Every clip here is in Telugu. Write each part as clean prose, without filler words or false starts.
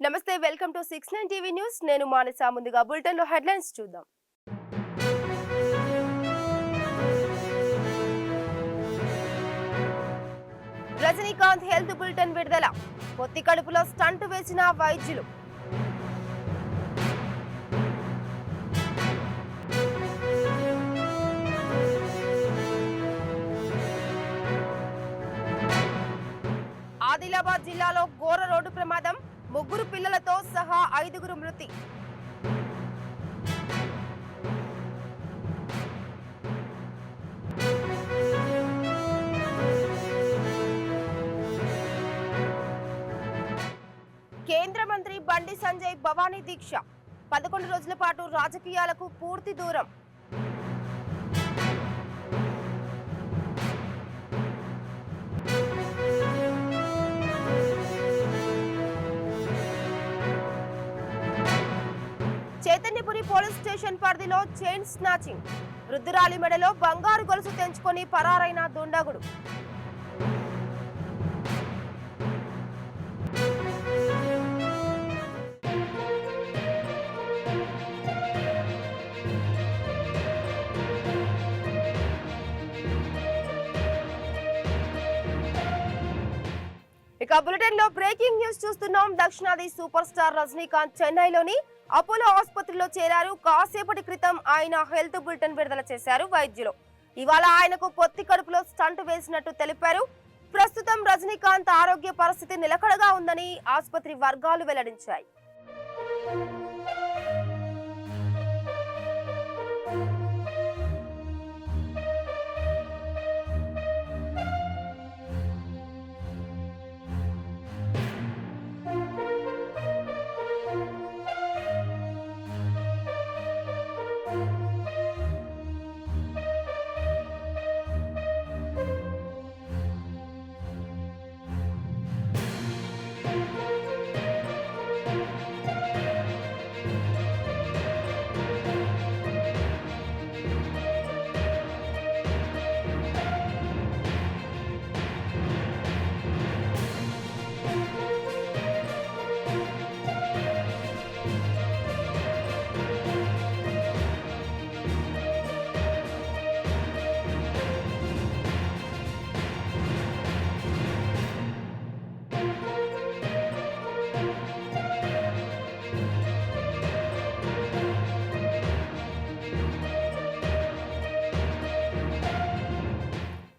నమస్తే వెల్కమ్ టు 69 టీవీ న్యూస్ నేను మానస ముందుగా బులెటిన్ లో హెడ్లైన్స్ చూద్దాం రజనీకాంత్ హెల్త్ బులెటిన్ విడుదల పొత్తి కడుపులో స్టంట్ వేసిన వైద్యులు ఆదిలాబాద్ జిల్లాలో ఘోర రోడ్డు ప్రమాదం ముగ్గురు పిల్లలతో సహా 5గురు మృతి కేంద్ర మంత్రి బండి సంజయ్ భవానీ దీక్ష 11 రోజుల పాటు రాజకీయాలకు పూర్తి దూరం చైతన్యపురి పోలీస్ స్టేషన్ పరిధిలో చైన్ స్నాచింగ్ వృద్ధురాలి మెడలో బంగారు గొలుసు తెంచుకొని పరారైన దుండగుడు ఇక బులెటిన్ లో బ్రేకింగ్ న్యూస్ చూస్తున్నాం. దక్షిణాది సూపర్ స్టార్ రజనీకాంత్ చెన్నైలోని అపోలో ఆసుపత్రిలో చేరారు. కాసేపటి క్రితం ఆయన హెల్త్ బులెటిన్ విడుదల చేశారు వైద్యులు. ఇవాళ ఆయనకు పొత్తి కడుపులో స్టంట్ వేసినట్టు తెలిపారు. ప్రస్తుతం రజనీకాంత్ ఆరోగ్య పరిస్థితి నిలకడగా ఉందని ఆసుపత్రి వర్గాలు వెల్లడించాయి.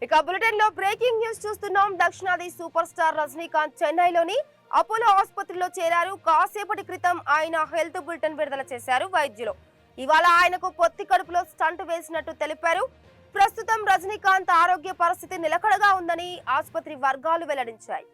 ఇక బులెటిన్ లో బ్రేకింగ్ న్యూస్ చూస్తున్నాం. దక్షిణాది సూపర్ స్టార్ రజనీకాంత్ చెన్నైలోని అపోలో ఆసుపత్రిలో చేరారు. కాసేపటి క్రితం ఆయన హెల్త్ బులెటిన్ విడుదల చేశారు వైద్యులు. ఇవాళ ఆయనకు పొత్తి కడుపులో స్టంట్ వేసినట్టు తెలిపారు. ప్రస్తుతం రజనీకాంత్ ఆరోగ్య పరిస్థితి నిలకడగా ఉందని ఆసుపత్రి వర్గాలు వెల్లడించాయి.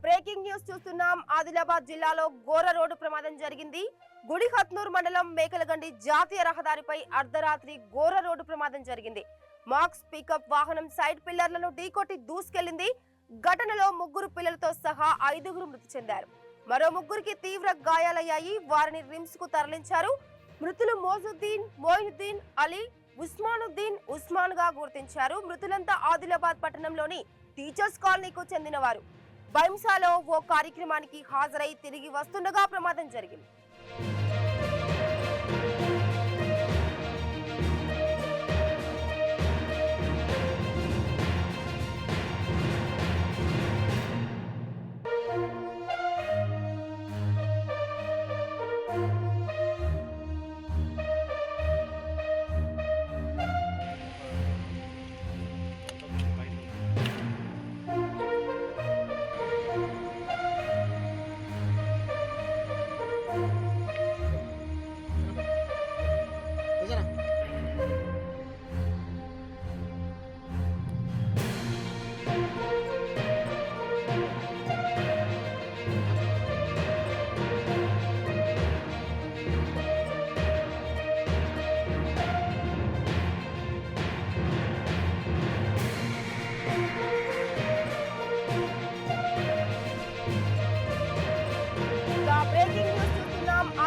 బ్రేకింగ్ న్యూస్ చూస్తున్నాం. ఆదిలాబాద్ జిల్లాలో ఘోర రోడ్డు ప్రమాదం జరిగింది. గుడిహత్నూర్ మండలం మేకలగండి జాతీయ రహదారిపై అర్ధరాత్రి ఘోర రోడ్డు ప్రమాదం జరిగింది. మార్క్స్ పికప్ వాహనం సైడ్ పిల్లర్లను ఢీకొట్టి దూసుకెళ్లింది. ఘటనలో ముగ్గురు పిల్లలతో సహా 5గురు మృతి చెందారు. మరో ముగ్గురికి తీవ్ర గాయాలయ్యాయి. వారిని రిమ్స్ కు తరలించారు. మృతులు మోజుద్దీన్, మోయినుద్దీన్, అలీ, ఉస్మాన్ గా గుర్తించారు. మృతులంతా ఆదిలాబాద్ పట్టణంలోని టీచర్స్ కాలనీకు చెందినవారు. బైంసాలో ఓ కార్యక్రమానికి హాజరై తిరిగి వస్తుండగా ప్రమాదం జరిగింది.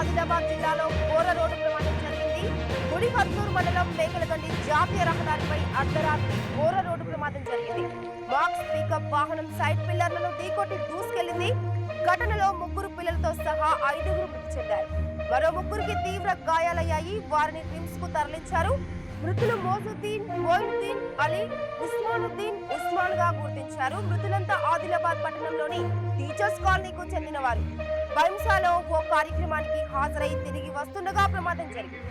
ఆదిలాబాద్ జిల్లాలో ఘోర రోడ్డు ప్రమాదం జరిగింది. గుడిహత్నూరు మండలం మేకలగండి జాతీయ రహదారిపై అర్ధరాత్రి ఘోర రోడ్డు ప్రమాదం జరిగింది. బాక్స్ పికప్ వాహనం సైడ్ పిల్లర్లను ఢీకొట్టి దూసుకెళ్లింది. ఘటనలో 3 పిల్లలతో సహా 5గురు మృతి చెందారు. మరో 3కి తీవ్ర గాయాలయ్యాయి. వారిని రిమ్స్ కు తరలించారు. మృతులు మోజుద్దీన్, మోయినుద్దీన్, అలీ, ఉస్మానుద్దీన్, ఉస్మాన్ గా గుర్తించారు. మృతులంతా ఆదిలాబాద్ పట్టణంలోని టీచర్స్ కాలనీకు చెందినవారు. బైంసాలో ఓ కార్యక్రమానికి హాజరై తిరిగి వస్తుండగా ప్రమాదం జరిగింది.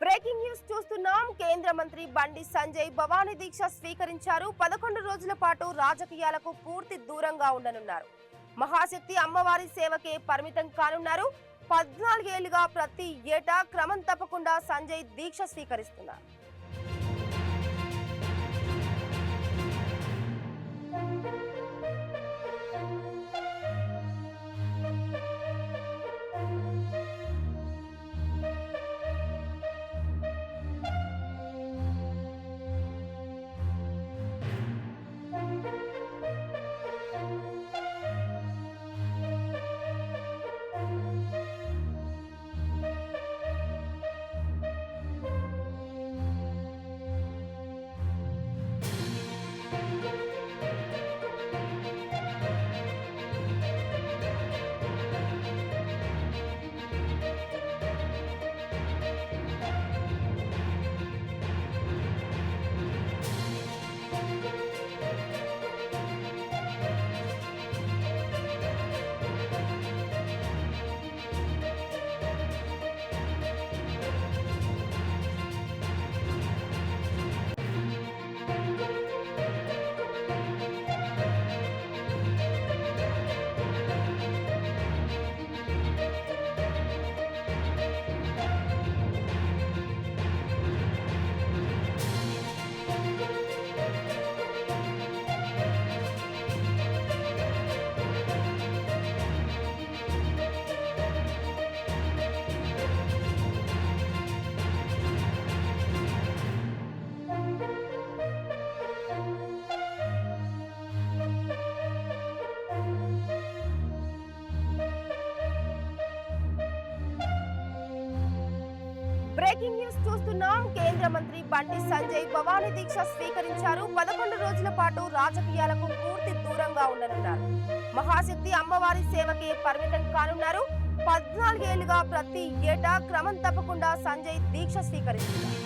బ్రేకింగ్ న్యూస్ చూస్తున్నాం. కేంద్ర మంత్రి బండి సంజయ్ భవానీ దీక్ష స్వీకరించారు. 11 రోజుల పాటు రాజకీయాలకు పూర్తి దూరంగా ఉండనున్నారు. మహాశక్తి అమ్మవారి సేవకే పరిమితం కానున్నారు. 14 ఏళ్లుగా ప్రతి ఏటా క్రమం తప్పకుండా సంజయ్ దీక్ష స్వీకరిస్తున్నారు. బ్రేకింగ్ న్యూస్ చూస్తున్నాం. కేంద్ర మంత్రి బండి సంజయ్ భవానీ దీక్ష స్వీకరించారు. 11 రోజుల పాటు రాజకీయాలకు పూర్తి దూరంగా ఉండనున్నారు. మహాశక్తి అమ్మవారి సేవకే పరిమితం కానున్నారు. 14 ఏళ్లుగా ప్రతి ఏటా క్రమం తప్పకుండా సంజయ్ దీక్ష స్వీకరిస్తున్నారు.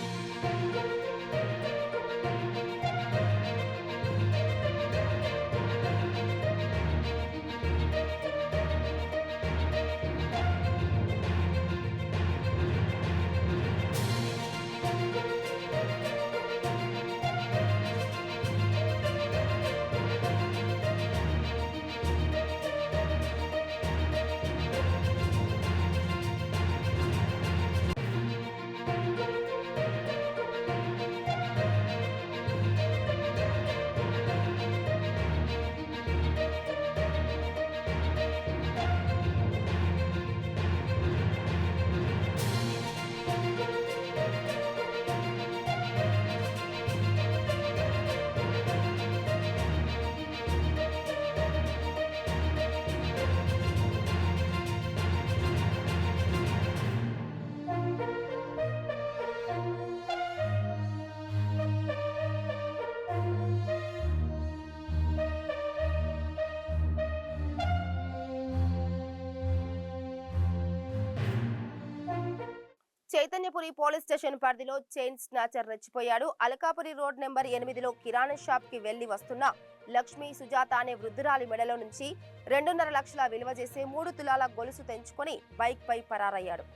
చైతన్యపురి పోలీస్ స్టేషన్ పరిధిలో చైన్ స్నాచర్ రెచ్చిపోయాడు. అలకాపురి రోడ్ నెంబర్ 8లో కిరాణా షాప్ కి వెళ్లి వస్తున్న లక్ష్మి సుజాత అనే వృద్ధురాలి మెడలో నుంచి 2.5 లక్షల విలువ చేసే 3 తులాల గొలుసు తెంచుకొని బైక్ పై పరారయ్యాడు.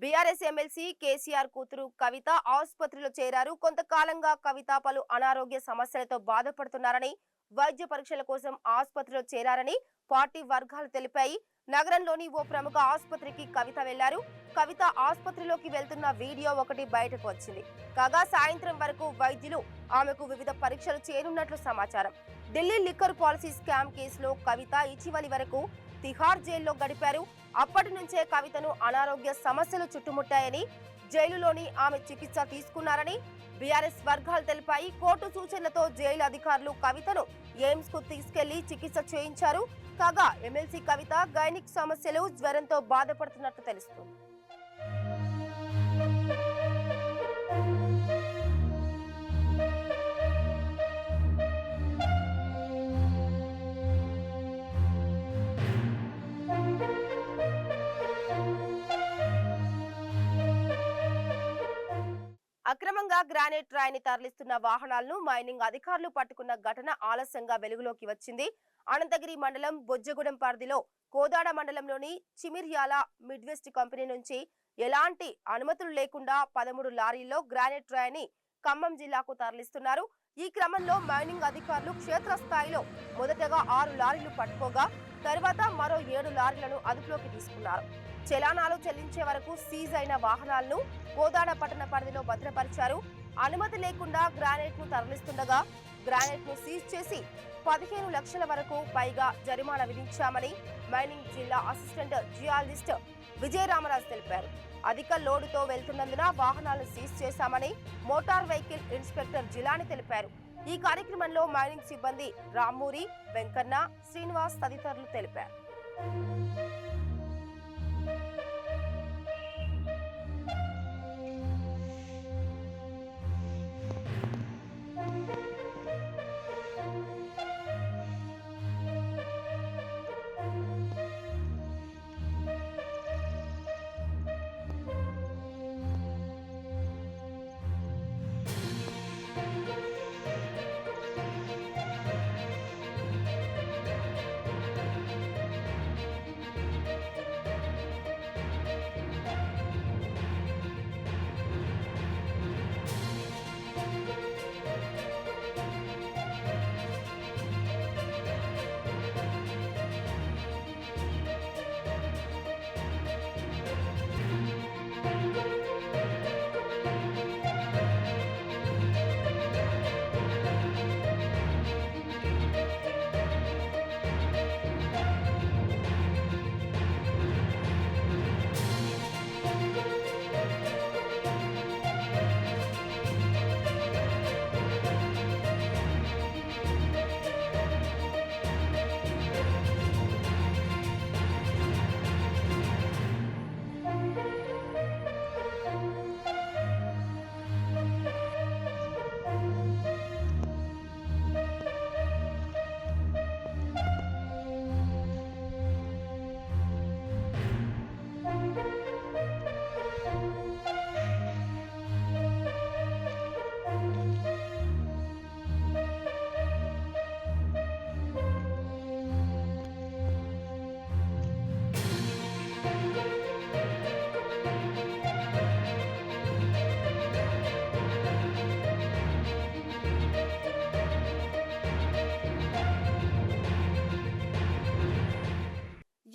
బీఆర్ఎస్ ఎమ్మెల్సీ కేసీఆర్ కూతురు కవిత ఆసుపత్రిలో చేరారు. కొంతకాలంగా కవిత పలు అనారోగ్య సమస్యలతో బాధపడుతున్నారని, వైద్య పరీక్షల కోసం ఆసుపత్రిలో చేరారని పార్టీ వర్గాలు తెలిపాయి. నగరంలోని ఓ ప్రముఖ ఆసుపత్రికి కవిత వెళ్లారు. కవిత ఆసుపత్రిలోకి వెళ్తున్న వీడియో ఒకటి బయటకు వచ్చింది. కాగా సాయంత్రం వరకు వైద్యులు ఆమెకు వివిధ పరీక్షలు చేయనున్నట్లు సమాచారం. ఢిల్లీ లిక్కర్ పాలసీ స్కామ్ కేసులో కవిత ఇటీవలి వరకు తిహార్ జైల్లో గడిపారు. అప్పటి నుంచే కవితను అనారోగ్య సమస్యలు చుట్టుముట్టాయని, జైలులోని ఆమె చికిత్స తీసుకున్నారని బీఆర్ఎస్ వర్గాలు తెలిపాయి. కోర్టు సూచనలతో జైలు అధికారులు కవితను ఎయిమ్స్ కు తీసుకెళ్లి చికిత్స చేయించారు. కాగా ఎమ్మెల్సీ కవిత గైనిక్ సమస్యలు, జ్వరంతో బాధపడుతున్నట్టు తెలుస్తుంది. అక్రమంగా గ్రానైట్ రాయిని తరలిస్తున్న వాహనాలను మైనింగ్ అధికారులు పట్టుకున్న ఘటన ఆలస్యంగా వెలుగులోకి వచ్చింది. అనంతగిరి మండలం బొజ్జగూడెం పరిధిలో కోదాడ మండలంలోని చిమిర్యాల మిడ్వెస్ట్ కంపెనీ నుంచి ఎలాంటి అనుమతులు లేకుండా 13 లారీల్లో గ్రానైట్ రాయిని ఖమ్మం జిల్లాకు తరలిస్తున్నారు. ఈ క్రమంలో మైనింగ్ అధికారులు క్షేత్రస్థాయిలో మొదటగా 6 లారీలు పట్టుకోగా తర్వాత మరో 7 లారీలను అదుపులోకి తీసుకున్నారు. చలానాలు చెల్లించే వరకు సీజ్ అయిన వాహనాలను కోదాడ పట్టణ పరిధిలో భద్రపరిచారు. అనుమతి లేకుండా గ్రానైట్ ను తరలిస్తుండగా గ్రానైట్ ను సీజ్ చేసి 15 లక్షల వరకు పైగా జరిమానా విధించామని మైనింగ్ జిల్లా అసిస్టెంట్ జియాలజిస్ట్ విజయరామరాజు తెలిపారు. అధిక లోడుతో వెళ్తున్నందున వాహనాలను సీజ్ చేశామని మోటార్ వెహికల్ ఇన్స్పెక్టర్ జిలాని తెలిపారు. ఈ కార్యక్రమంలో మైనింగ్ సిబ్బంది రామ్మూరి, వెంకన్న, శ్రీనివాస్ తదితరులు తెలిపారు.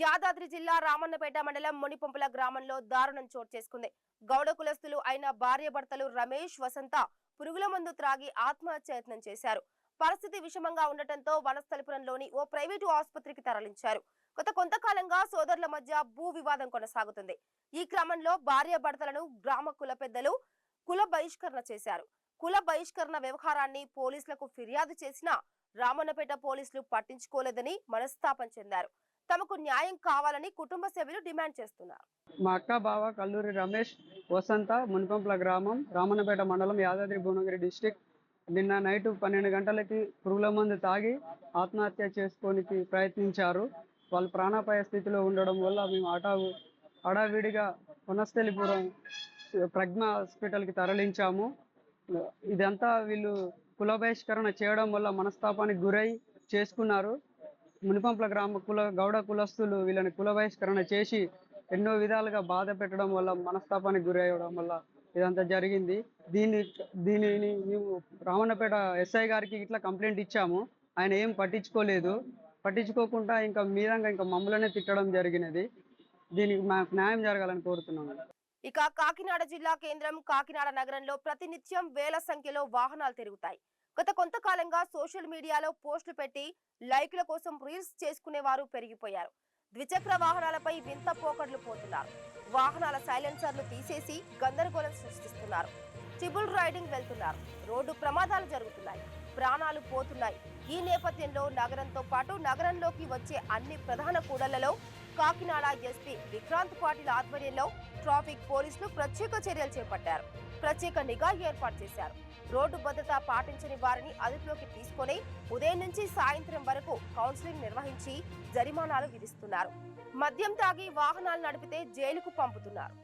యాదాద్రి జిల్లా రామన్నపేట మండలం మునిపంపుల గ్రామంలో దారుణం చోటు చేసుకుంది. గౌడ కులస్తులు అయిన భార్యాభర్తలు రమేష్, వసంత పురుగుల మందు త్రాగి ఆత్మహత్యయత్నం చేశారు. పరిస్థితి విషమంగా ఉండటంతో వనస్థలిపురంలోని ఓ ప్రైవేటు ఆసుపత్రికి తరలించారు. గత కొంతకాలంగా సోదరుల మధ్య భూ వివాదం కొనసాగుతుంది. ఈ క్రమంలో భార్యాభర్తలను గ్రామ కుల పెద్దలు కుల బహిష్కరణ చేశారు. కుల బహిష్కరణ వ్యవహారాన్ని పోలీసులకు ఫిర్యాదు చేసినా రామన్నపేట పోలీసులు పట్టించుకోలేదని మనస్తాపం చెందారు. తమకు న్యాయం కావాలని కుటుంబ సభ్యులు డిమాండ్ చేస్తున్నారు. మా అక్క బావ కల్లూరి రమేష్ వసంత మున్పంప్ల గ్రామం రామన్నపేట మండలం యాదాద్రి భువనగిరి డిస్టిక్ నిన్న నైట్ 12 గంటలకి పురుగుల మందు తాగి ఆత్మహత్య చేసుకోనికి ప్రయత్నించారు. వాళ్ళు ప్రాణాపాయ స్థితిలో ఉండడం వల్ల మేము హడావిడిగా వనస్థలిపురం ప్రజ్ఞ హాస్పిటల్కి తరలించాము. ఇదంతా వీళ్ళు కుల బహిష్కరణ చేయడం వల్ల మనస్తాపానికి గురై చేసుకున్నారు. మునిపంప్ల గౌడ కులస్తులు వీళ్ళని కుల బహిష్కరణ చేసి ఎన్నో విధాలుగా బాధ పెట్టడం వల్ల మనస్తాపానికి గురి అవ్వడం వల్ల ఇదంతా జరిగింది. దీనిని మేము రామన్నపేట ఎస్ఐ గారికి ఇట్లా కంప్లైంట్ ఇచ్చాము. ఆయన ఏం పట్టించుకోకుండా ఇంకా మమ్మల్నే తిట్టడం జరిగినది. దీనికి మాకు న్యాయం జరగాలని కోరుతున్నాము. ఇక కాకినాడ జిల్లా కేంద్రం కాకినాడ నగరంలో ప్రతినిత్యం వేల సంఖ్యలో వాహనాలు తిరుగుతాయి. గత కొంతకాలంగా సోషల్ మీడియాలో పోస్టులు పెట్టి లైక్ల కోసం రీల్స్ చేసుకునే వారు పెరిగిపోయారు. ద్విచక్ర వాహనాలపై వింత పోకడ్లు పోతున్నారు. వాహనాల సైలెన్సర్లు తీసేసి గందరగోళం సృష్టిస్తున్నారు. ట్రిబుల్ రైడింగ్ వెళ్తున్నారు. రోడ్డు ప్రమాదాలు జరుగుతున్నాయి. ప్రాణాలు పోతున్నాయి. ఈ నేపథ్యంలో నగరంతో పాటు నగరంలోకి వచ్చే అన్ని ప్రధాన కూడళ్లలో కాకినాడ ఎస్పీ విక్రాంత్ పాటిల్ ఆధ్వర్యంలో ట్రాఫిక్ పోలీసులు ప్రత్యేక చర్యలు చేపట్టారు. ప్రత్యేక నిఘా ఏర్పాటు చేశారు. రోడ్డు భద్రత పాటించని వారిని అదుపులోకి తీసుకొని ఉదయం నుంచి సాయంత్రం వరకు కౌన్సిలింగ్ నిర్వహించి జరిమానాలు విధిస్తున్నారు. మద్యం తాగి వాహనాలు నడిపితే జైలుకు పంపుతున్నారు.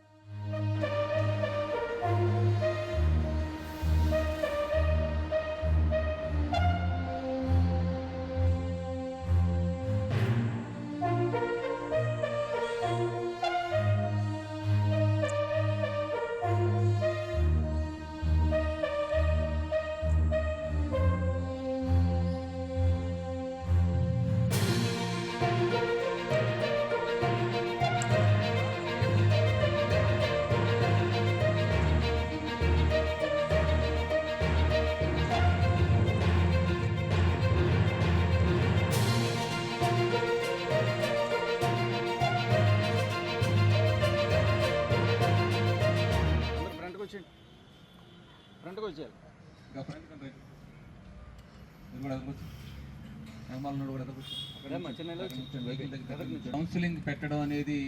కౌన్సిలింగ్ పెట్టడం అనేది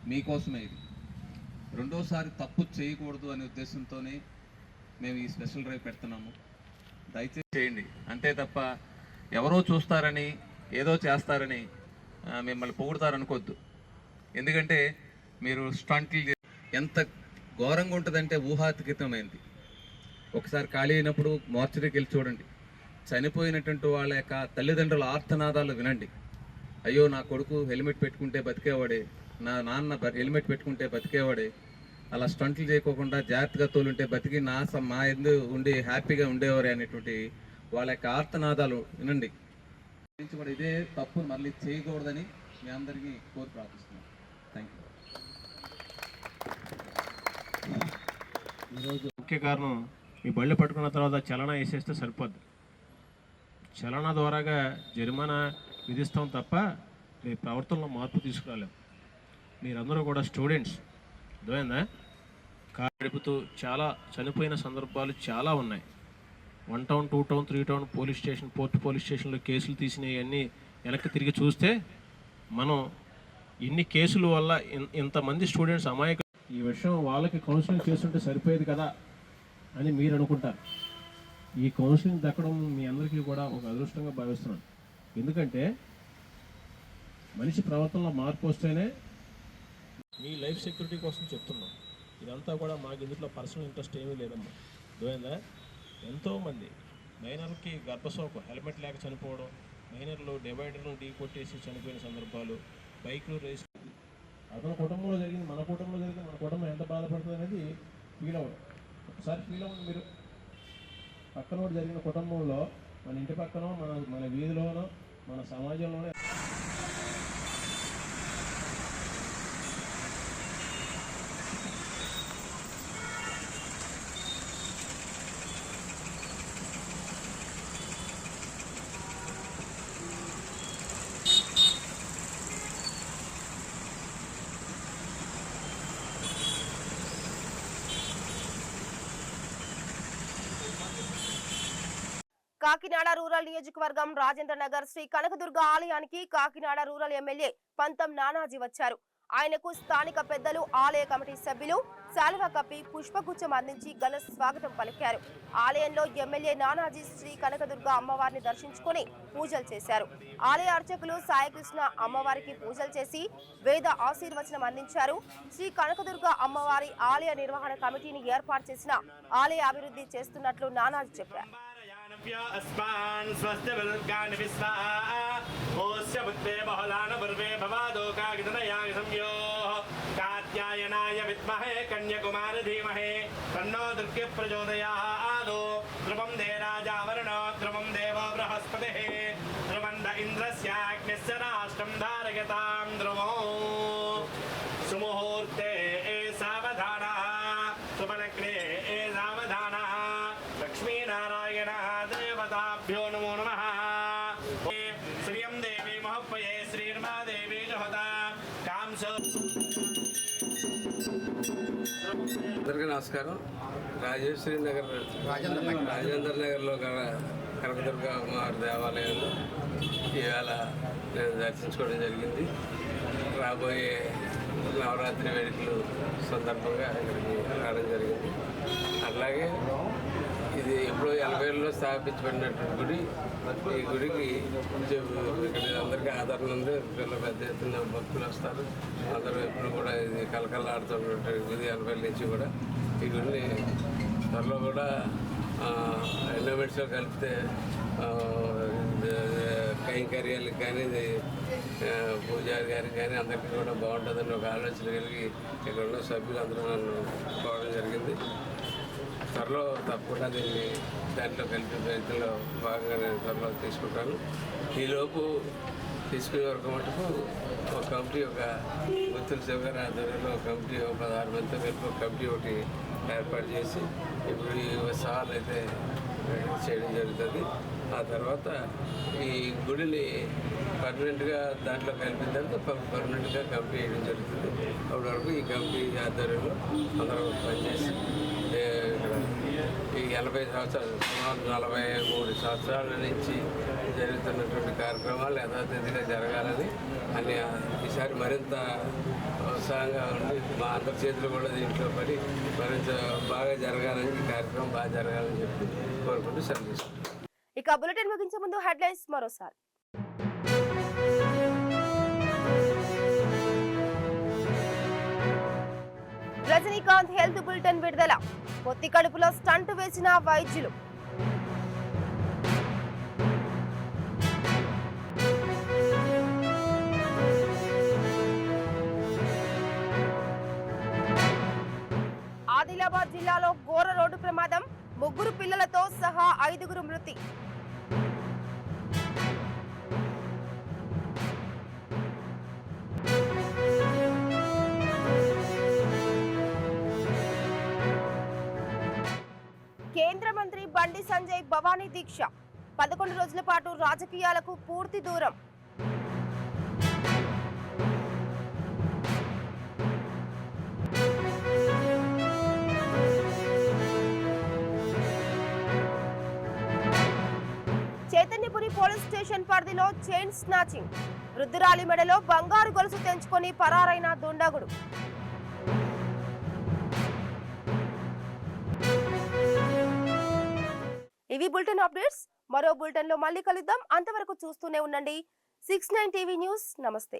మీకోసమే. ఇది రెండోసారి తప్పు చేయకూడదు అనే ఉద్దేశంతోనే మేము ఈ స్పెషల్ డ్రైవ్ పెడుతున్నాము. దయచేసి చేయండి. అంతే తప్ప ఎవరో చూస్తారని ఏదో చేస్తారని మిమ్మల్ని పొగుడతారనుకోవద్దు. ఎందుకంటే మీరు స్టంట్లు ఎంత ఘోరంగా ఉంటుందంటే ఊహాతీతమైంది. ఒకసారి ఖాళీ అయినప్పుడు మార్చరీకి వెళ్ళి చూడండి. చనిపోయినటువంటి వాళ్ళ యొక్క తల్లిదండ్రుల ఆర్తనాదాలు వినండి. అయ్యో నా కొడుకు హెల్మెట్ పెట్టుకుంటే బతికేవాడే, నా నాన్న హెల్మెట్ పెట్టుకుంటే బతికేవాడే, అలా స్టంట్లు చేయకోకుండా జాగ్రత్తగా తోలుంటే బతికి మా ఎందు ఉండి హ్యాపీగా ఉండేవారే అనేటువంటి వాళ్ళ యొక్క ఆర్తనాదాలు వినండి. కూడా ఇదే తప్పు మళ్ళీ చేయకూడదని మీ అందరికీ కోరి ప్రార్థిస్తున్నాను. Thank you. ఈరోజు ముఖ్య కారణం, మీ బళ్ళు పట్టుకున్న తర్వాత చలనా వేసేస్తే సరిపోద్ది. చలనా ద్వారాగా జరిమానా విధిస్తాం తప్ప మీ ప్రవర్తనలో మార్పు తీసుకురాలేము. మీరందరూ కూడా స్టూడెంట్స్, అర్థమైందా? కారు నడుపుతూ చాలా చనిపోయిన సందర్భాలు చాలా ఉన్నాయి. 1 town 2 town 3 town police station, port police స్టేషన్లో కేసులు తీసినవి అన్నీ వెనక్కి తిరిగి చూస్తే మనం ఇన్ని కేసుల వల్ల ఇంతమంది స్టూడెంట్స్ అమాయక, ఈ విషయం వాళ్ళకి కౌన్సిలింగ్ చేస్తుంటే సరిపోయేది కదా అని మీరు అనుకుంటారు. ఈ కౌన్సిలింగ్ దక్కడం మీ అందరికీ కూడా ఒక అదృష్టంగా భావిస్తున్నాను. ఎందుకంటే మనిషి ప్రవర్తనలో మార్పు వస్తేనే మీ లైఫ్ సెక్యూరిటీ కోసం చెప్తున్నాం. ఇదంతా కూడా మాకు ఇందులో పర్సనల్ ఇంట్రెస్ట్ ఏమీ లేదమ్మా. అర్థమైందా? ఎంతోమంది మైనర్లకి గర్భశోకం, హెల్మెట్ లేక చనిపోవడం, మైనర్లు డివైడర్లను ఢీ కొట్టేసి చనిపోయిన సందర్భాలు, బైక్లు రేస్, అతని కుటుంబంలో జరిగింది, మన కుటుంబంలో జరిగింది, మన కుటుంబం ఎంత బాధపడుతుంది అనేది ఫీల్ అవ్వడం. ఒకసారి ఫీల్ అవ్వండి మీరు. పక్కన జరిగిన కుటుంబంలో, మన ఇంటి పక్కనో, మన వీధిలోనో, మన సమాజంలోనే కాకినాడ రూరల్ నియోజకవర్గం రాజేంద్ర నగర్ శ్రీ కనకదుర్గ ఆలయానికి కాకినాడ రూరల్ ఎమ్మెల్యే పంతం నానాజీ వచ్చారు. ఆయనకు స్థానిక పెద్దలు, ఆలయ కమిటీ సభ్యులు శాలువ కప్పి పుష్పగుచ్చం అందించి ఘన స్వాగతం పలికారు. ఆలయంలో ఎమ్మెల్యే నానాజీ శ్రీ కనకదుర్గ అమ్మవారిని దర్శించుకుని పూజలు చేశారు. ఆలయ అర్చకులు సాయికృష్ణ అమ్మవారికి పూజలు చేసి వేద ఆశీర్వచనం అందించారు. శ్రీ కనకదుర్గ అమ్మవారి ఆలయ నిర్వహణ కమిటీని ఏర్పాటు చేసిన ఆలయ అభివృద్ధి చేస్తున్నట్లు నానాజీ చెప్పారు. अस्मान् स्वस्तिवल्कान् विस्वाः ओस्य बुद्धे बहुलान पूर्वे भवादो कागितनयाय संयोः कात्यायनाय विद्महे कन्याकुमार धीमहि तन्नो दुर्गे प्रचोदयात् ध्रुवं दे राजा वरुणो ध्रुवं देवो बृहस्पतिः ध्रुवं द इन्द्रस्याग्निस्य राष्ट्रं धारयतां ध्रुवो सुमुहूर्ते सावधानः सुमनग्ने सावधानः लक्ष्मीनारायण देवताभ्यो नमो नमः श्रियं देवी महोपये श्रीर्मा देवी जहता कांसो అందరికీ నమస్కారం. రాజేశ్వరి నగర్ రాజేంద్ర నగర్లో గల కనకదుర్గ అమ్మవారి దేవాలయంలో ఇవాళ నేను దర్శించుకోవడం జరిగింది. రాబోయే నవరాత్రి వేడుకలు సందర్భంగా ఇక్కడికి రావడం జరిగింది. అట్లాగే ఇది ఎప్పుడో 80లో స్థాపించబడినటువంటి గుడి. ఈ గుడికి ఇక్కడ అందరికీ ఆదరణ ఉంది. పిల్లలు పెద్ద ఎత్తున భక్తులు వస్తారు. అందరూ ఎప్పుడు కూడా ఇది కలకలాడుతున్నటువంటి గుడి 80 నుంచి కూడా. ఈ గుడిని త్వరలో కూడా ఎలిమెంట్స్లో కలిపితే కైంకర్యాలకు కానీ పూజారి గారికి కానీ అందరికీ కూడా బాగుంటుందని ఒక ఆలోచన కలిగి ఇక్కడ ఉన్న సభ్యులు అందరూ నన్ను కోవడం జరిగింది. త్వరలో తప్పకుండా దీన్ని దాంట్లో కలిపే ప్రయత్నంలో భాగంగా నేను త్వరలో తీసుకుంటాను. ఈలోపు తీసుకునే వరకు మటుకు ఒక కమిటీ, ఒక గుత్తుల శివగారి ఆధ్వర్యంలో ఒక కమిటీ, ఒక 16 మందితో కలిపి ఒక కమిటీ ఒకటి ఏర్పాటు చేసి ఇప్పుడు ఈ ఉత్సవాలు అయితే చేయడం జరుగుతుంది. ఆ తర్వాత ఈ గుడిని పర్మనెంట్గా దాంట్లో కలిపిన తర్వాత పర్మనెంట్గా కమిటీ వేయడం జరుగుతుంది. అప్పటి వరకు ఈ కమిటీ ఆధ్వర్యంలో అందరూ పనిచేసి ఇక్కడ ఈ 80 సంవత్సరాలు, సుమారు 43 సంవత్సరాల నుంచి జరుగుతున్నటువంటి కార్యక్రమాలు యథాతథిగా జరగాలని అని ఈసారి మరింత ఉత్సాహంగా ఉండి మా అందరి చేతులు కూడా దీంట్లో పడి మరింత బాగా జరగాలని, ఈ కార్యక్రమం బాగా జరగాలని చెప్పి కోరుకుంటూ సెలవు తీసుకుంటాం. ఇక బులెటిన్ ముగించే ముందు హెడ్లైన్స్ మరోసారి. రజనీకాంత్ హెల్త్ బులెటిన్ విడుదల. పొత్తి కడుపులో స్టంట్ వేసిన వైద్యులు. ఆదిలాబాద్ జిల్లాలో ఘోర రోడ్డు ప్రమాదం. 3 పిల్లలతో సహా 5 మృతి. కేంద్ర మంత్రి బండి సంజయ్ భవానీ దీక్ష. 11 రోజుల పాటు రాజకీయాలకు పూర్తి దూరం. చైతన్యపురి పోలీస్ స్టేషన్ పరిధిలో చైన్ స్నాచింగ్. వృద్ధురాలి మెడలో బంగారు గొలుసు తెంచుకొని పరారైన దుండగుడు. ఇవి బులెటిన్ అప్డేట్స్. మరో బులెటిన్ లో మళ్ళీ కలుద్దాం. అంతవరకు చూస్తూనే ఉండండి 69 టీవీ న్యూస్. నమస్తే.